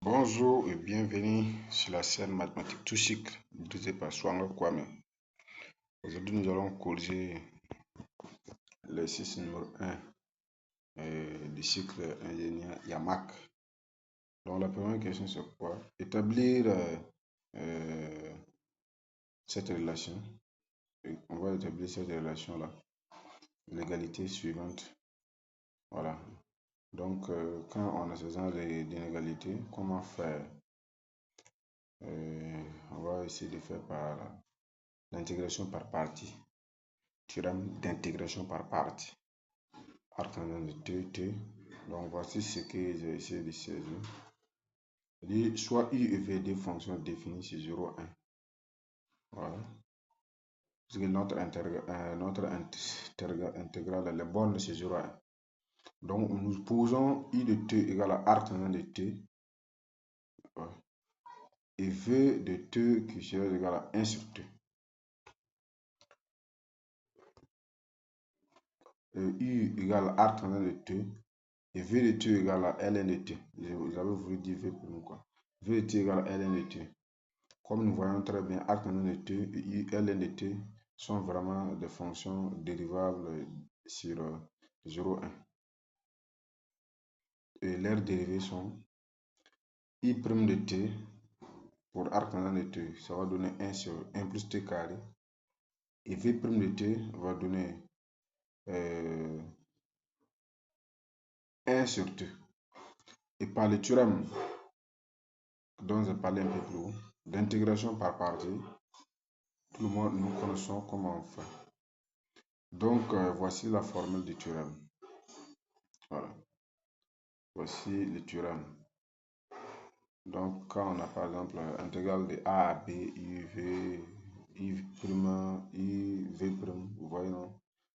Bonjour et bienvenue sur la chaîne mathématique tout cycle dirigée par Swanga Kwame. Aujourd'hui, nous allons corriger l'exercice numéro 1 du cycle ingénieur Yamak. Donc, la première question, c'est quoi? Établir cette relation. On va établir cette relation-là. L'égalité suivante. Voilà. Donc, quand on a ce genre d'inégalité, comment faire? On va essayer de faire par l'intégration par partie. Théorème d'intégration par partie. Arc de T. Donc voici ce que j'ai essayé de saisir. Il dit soit U et V des fonctions définies sur 0, 1. Voilà. Parce que notre intégrale, les bornes c'est 0, 1. Donc nous posons I de T égale à arc de T. Ouais. Et V de T qui sera égal à 1 sur T. U égale à arc de T. Et V de T égale à Ln de T. Vous avez voulu dire V pour nous quoi. V de T égale à Ln de T. Comme nous voyons très bien, arc de T et Ln de T sont vraiment des fonctions dérivables sur 0, 1. Et leurs dérivées sont I' de T pour arc de T, ça va donner 1 sur 1 plus T carré. Et V' de T va donner 1 sur T. Et par le théorème dont j'ai parlé un peu plus haut, d'intégration par partie, tout le monde nous connaissons comment on fait. Donc, voici la formule du théorème. Voilà. Voici le théorème. Donc, quand on a par exemple intégrale de A à B, IV, IV', vous voyez, non?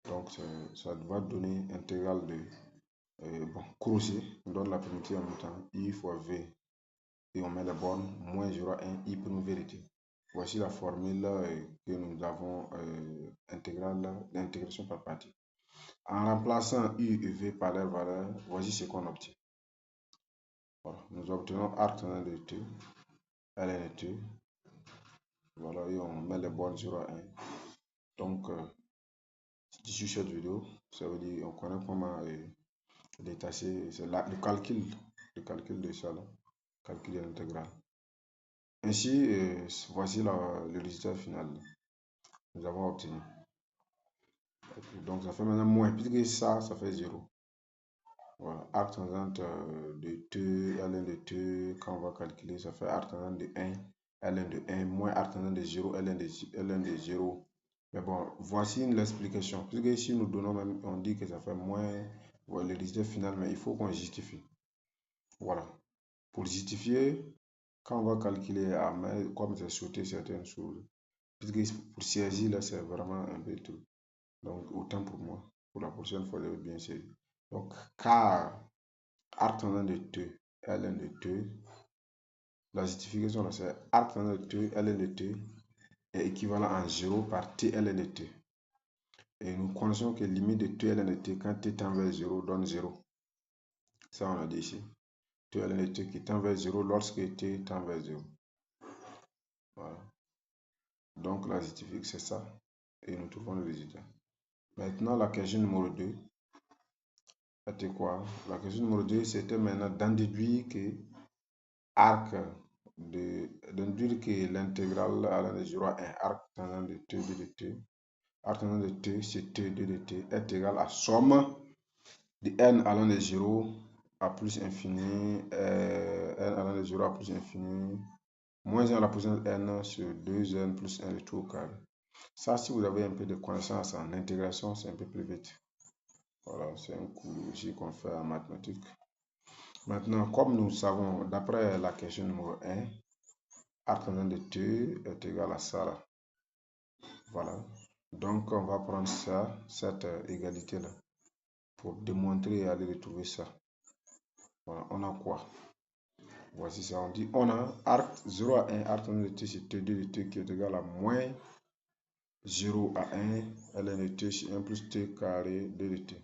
Donc, ça va donner intégrale de crochet. On donne la primitive en même temps, I fois V. Et on met les bornes, moins 0,1, I prime vérité. Voici la formule que nous avons intégrale d'intégration par partie. En remplaçant U et V par leur valeur, voici ce qu'on obtient. Voilà. Nous obtenons arc de T, Ln de T. Voilà, et on met les bornes 0 à 1. Donc, sur cette vidéo, ça veut dire on connaît comment détacher, c'est le calcul de ça, là, calcul de l'intégrale. Ainsi, voici le résultat final que nous avons obtenu. Donc, ça fait maintenant moins, puisque ça fait 0. Voilà, arc tangente de T, Ln de T, quand on va calculer, ça fait arc tangente de 1, Ln de 1, moins arc tangente de 0, Ln de 0. Mais bon, voici l'explication. Puisque ici, nous donnons même, on dit que ça fait moins, voilà, le résultat final, mais il faut qu'on justifie. Voilà. Pour justifier, quand on va calculer à main, comme j'ai sauté certaines choses, puisque pour saisir, là, c'est vraiment un peu tout. Donc, autant pour moi. Pour la prochaine fois, je vais bien saisir. Donc, car arc tangente de T, Ln de T, la justification, là, c'est arc tangente de T, Ln de T est équivalent à 0 par T, Ln de T. Et nous connaissons que limite de T, Ln de T, quand T tend vers 0, donne 0. Ça, on a dit ici. T, Ln de T qui tend vers 0 lorsque T tend vers 0. Voilà. Donc, la justification, c'est ça. Et nous trouvons le résultat. Maintenant, la question numéro 2. C'était quoi? La question numéro 2, c'était maintenant d'en déduire que l'intégrale à de 0 à 1 arc tangent de T de T, arc tangent de T, c'est T de T, est égal à somme de n allant de 0 à plus infini, n allant de 0 à plus infini, moins 1 à la puissance n sur 2n plus 1 de tout au carré. Ça, si vous avez un peu de connaissance en intégration, c'est un peu plus vite. Voilà, c'est un cours aussi qu'on fait en mathématiques. Maintenant, comme nous savons, d'après la question numéro 1, arc tangent de T est égal à ça là. Voilà. Donc, on va prendre ça, cette égalité-là, pour démontrer et aller retrouver ça. Voilà, on a quoi? Voici ça, on dit, on a arc 0 à 1, arc tangent de T c'est T2 de T qui est égal à moins 0 à 1, Ln de T c'est 1 plus T carré 2 de T.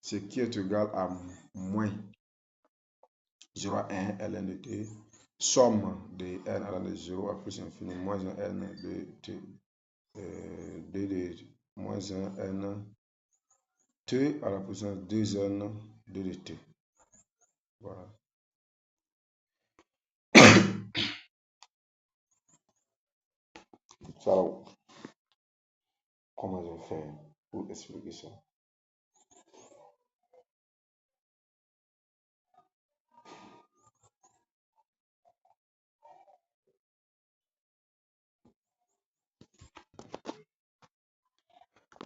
Ce qui est égal à moins 0 à 1 ln de t, somme de n allant de 0 à plus infini moins 1 n de t, d de moins 1 n t à la puissance 2n d de t. Voilà. Ça, comment je fais pour expliquer ça?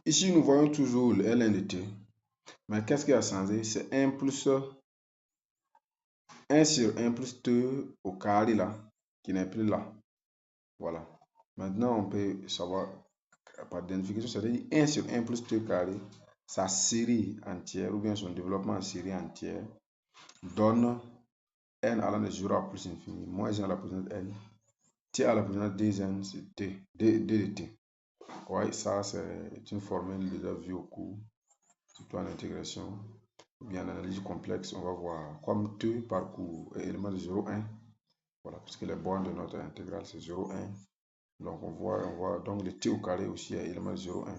Ici, nous voyons toujours le ln de t. Mais qu'est-ce qui a changé? C'est 1 plus 1 sur 1 plus t au carré là, qui n'est plus là. Voilà. Maintenant, on peut savoir par identification, c'est-à-dire 1 sur 1 plus t carré, sa série entière ou bien son développement en série entière donne n allant de 0 à plus infini, moins 1 à la puissance n, t à la puissance 2n, c'est t, d de t. Oui, ça c'est une formule déjà vue au cours, surtout en intégration. Bien en analyse complexe, on va voir comme t parcourt élément de 0, 1. Voilà, puisque les bornes de notre intégrale c'est 0, 1. Donc on voit donc le t au carré aussi est élément de 0, 1.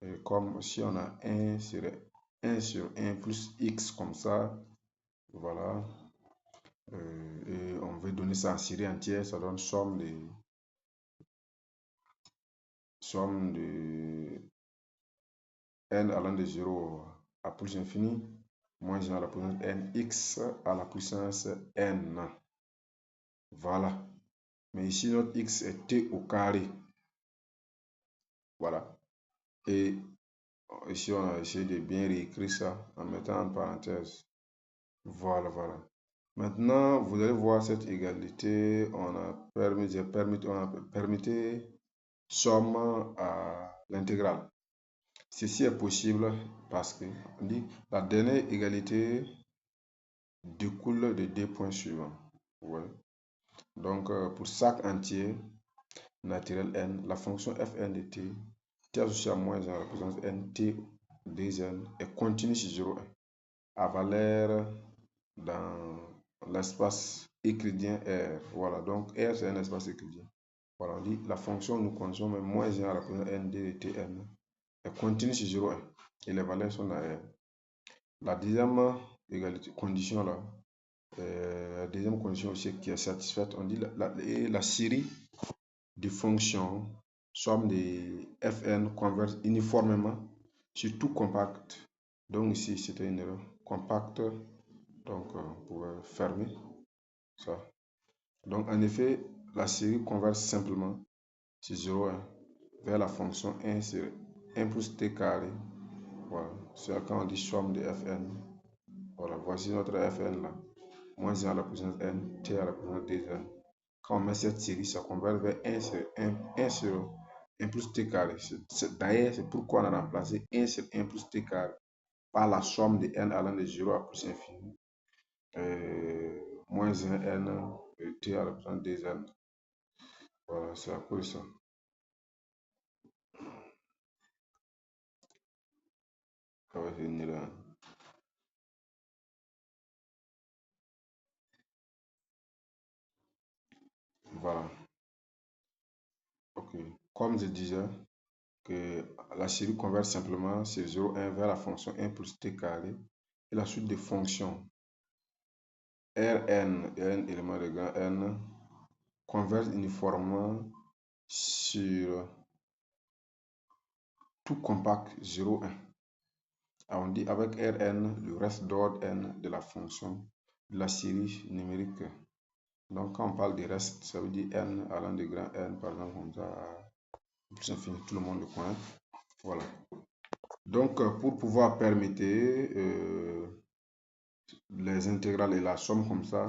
Et comme si on a 1 sur 1 plus x comme ça, voilà. Et on veut donner ça en série entière, ça donne somme de n allant de 0 à plus infini, moins 1 à la puissance n, x à la puissance n. Voilà. Mais ici, notre x est t au carré. Voilà. Et ici, on a essayé de bien réécrire ça en mettant en parenthèse. Voilà, voilà. Maintenant, vous allez voir cette égalité. On a permis somme à l'intégrale. Ceci est possible parce que on dit la dernière égalité découle de deux points suivants. Ouais. Donc, pour chaque entier naturel n, la fonction fn de t, t associée à moins 1 à la puissance n, t 2n, est continue sur 0, 1, à valeur dans l'espace euclidien R. Voilà, donc R c'est un espace euclidien. Voilà, on dit la fonction nous consomme moins 1 à la puissance n d de tn est continue sur 0, 1 et les valeurs sont dans R. La deuxième condition là, la deuxième condition aussi qui est satisfaite, on dit la série de fonctions somme de fn converge uniformément sur tout compact. Donc ici c'était une erreur compact, donc on pouvait fermer ça. Donc en effet la série converge simplement sur 0, 1 vers la fonction 1 sur 1 plus t carré. Voilà, c'est quand on dit somme de fn. Voilà, voici notre fn là, moins 1 à la puissance n, t à la puissance 2n. Quand on met cette série, ça converge vers 1 sur 1 plus t carré. D'ailleurs, c'est pourquoi on a remplacé 1 sur 1 plus t carré par la somme de n allant de 0 à plus infini, moins 1 n et t à la puissance 2n. Voilà, c'est à cause de ça. Ça va venir là. Voilà. Ok. Comme je disais, que la série converge simplement sur 0, 1 vers la fonction 1 plus t carré et la suite des fonctions Rn et n éléments de grand N convergent uniformément sur tout compact 0, 1. Alors on dit avec Rn le reste d'ordre n de la fonction de la série numérique. Donc quand on parle de reste, ça veut dire n allant de grand N, par exemple comme ça, plus infini, tout le monde le connaît. Voilà. Donc pour pouvoir permettre les intégrales et la somme comme ça,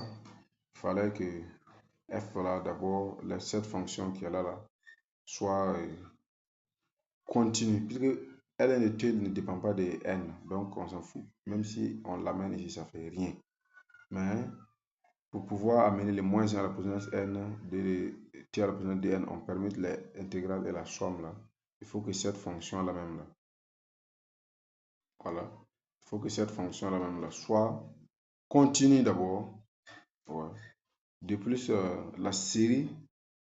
il fallait que f là d'abord, cette fonction qui est là, soit continue, puisque ln de t ne dépend pas de n, donc on s'en fout. Même si on l'amène ici, ça fait rien. Mais pour pouvoir amener les moins 1 à la puissance n de t à la puissance dn, on permet les intégrales et la somme là. Il faut que cette fonction là même là, voilà, il faut que cette fonction là même là soit continue d'abord Ouais. De plus, la série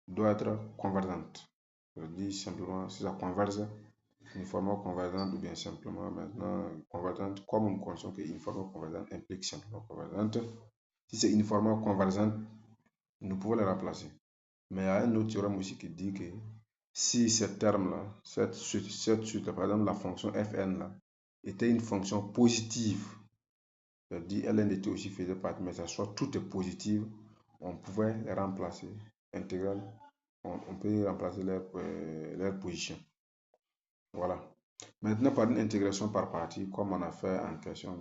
doit être convergente. Je dis simplement, si ça converge, uniformément convergente ou bien simplement maintenant convergente, comme nous connaissons que uniformément convergente implique simplement convergente. Si c'est uniformément convergente, nous pouvons les remplacer. Mais il y a un autre théorème aussi qui dit que si ce terme-là, cette suite, par exemple la fonction fn là, était une fonction positive, c'est-à-dire ln de t aussi faisait partie, mais ça soit tout est positif, on pouvait les remplacer. Intégrale, on peut remplacer leur position. Voilà. Maintenant, par une intégration par partie, comme on a fait en question,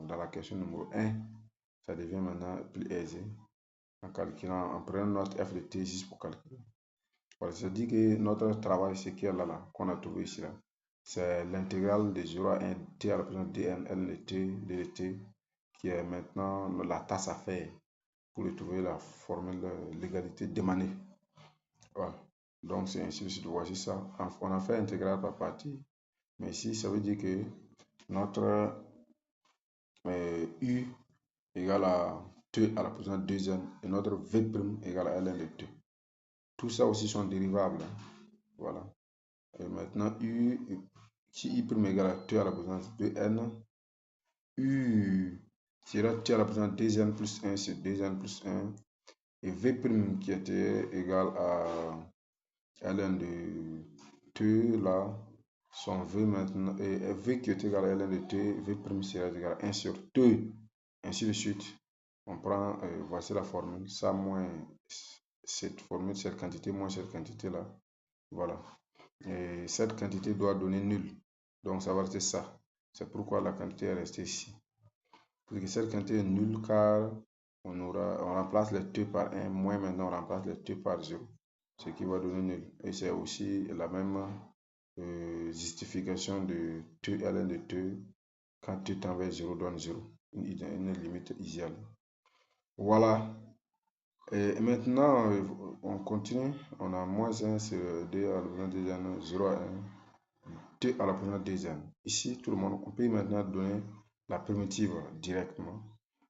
dans la question numéro 1, ça devient maintenant plus aisé en calculant, en prenant notre f de t juste pour calculer. Voilà, c'est-à-dire que notre travail, c'est qu'il y a là, qu'on a trouvé ici, là, c'est l'intégrale de 0 à 1 t à la puissance dn, l de t, d de t, qui est maintenant la tâche à faire pour trouver la formule de l'égalité demandée. Voilà. Donc, c'est ainsi de suite. Voici ça. On a fait intégrale par partie. Mais ici, ça veut dire que notre U égale à t à la puissance 2n et notre V' égale à ln de t. Tout ça aussi sont dérivables. Voilà. Et maintenant, si I' égale à t à la puissance 2n, U sera t à la puissance 2n plus 1, c'est 2n plus 1. Et V' qui était égal à ln de t, là, son V maintenant, et V qui est égal à ln de t, V' sera égal à 1 sur t, ainsi de suite. On prend, voici la formule, ça moins cette formule, cette quantité moins cette quantité là. Voilà. Et cette quantité doit donner nul. Donc ça va rester ça. C'est pourquoi la quantité est restée ici. Parce que cette quantité est nulle car on remplace les t par 1, moins maintenant on remplace les t par 0. Ce qui va donner nul. Et c'est aussi la même justification de t ln de t quand t tend vers 0 donne 0. Une limite idéale. Voilà. Et maintenant, on continue. On a moins 1 sur d à la puissance 2n, 0 à 1, t à la puissance 2n. Ici, tout le monde, on peut maintenant donner la primitive directement.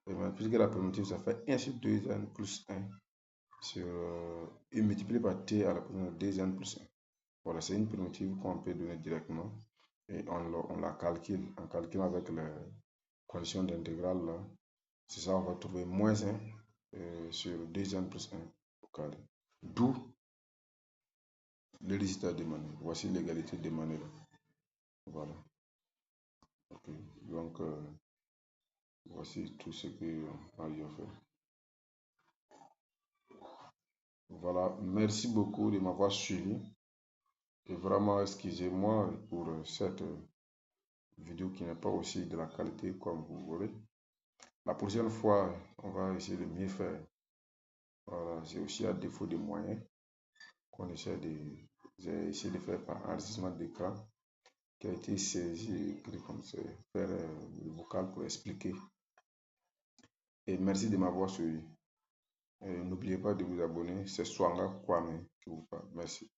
Et maintenant, puisque la primitive, ça fait 1 sur 2n plus 1 sur, et multiplié par t à la puissance 2n plus 1. Voilà, c'est une primitive qu'on peut donner directement. Et on la calcule. En calculant avec les conditions d'intégrale, là, c'est ça, on va trouver moins 1 sur 2n plus 1 au carré. D'où le résultat demandé. Voici l'égalité demandée. Voilà. Okay. Donc, voici tout ce qu'on a eu à faire. Voilà. Merci beaucoup de m'avoir suivi. Et vraiment, excusez-moi pour cette vidéo qui n'est pas aussi de la qualité comme vous voulez. La prochaine fois, on va essayer de mieux faire. Voilà. C'est aussi à défaut de moyens qu'on essaie de... J'ai essayé de faire par enregistrement d'écran qui a été saisi, comme ça, faire le vocal pour expliquer. Et merci de m'avoir suivi. N'oubliez pas de vous abonner. C'est Swanga Kwame qui vous parle. Merci.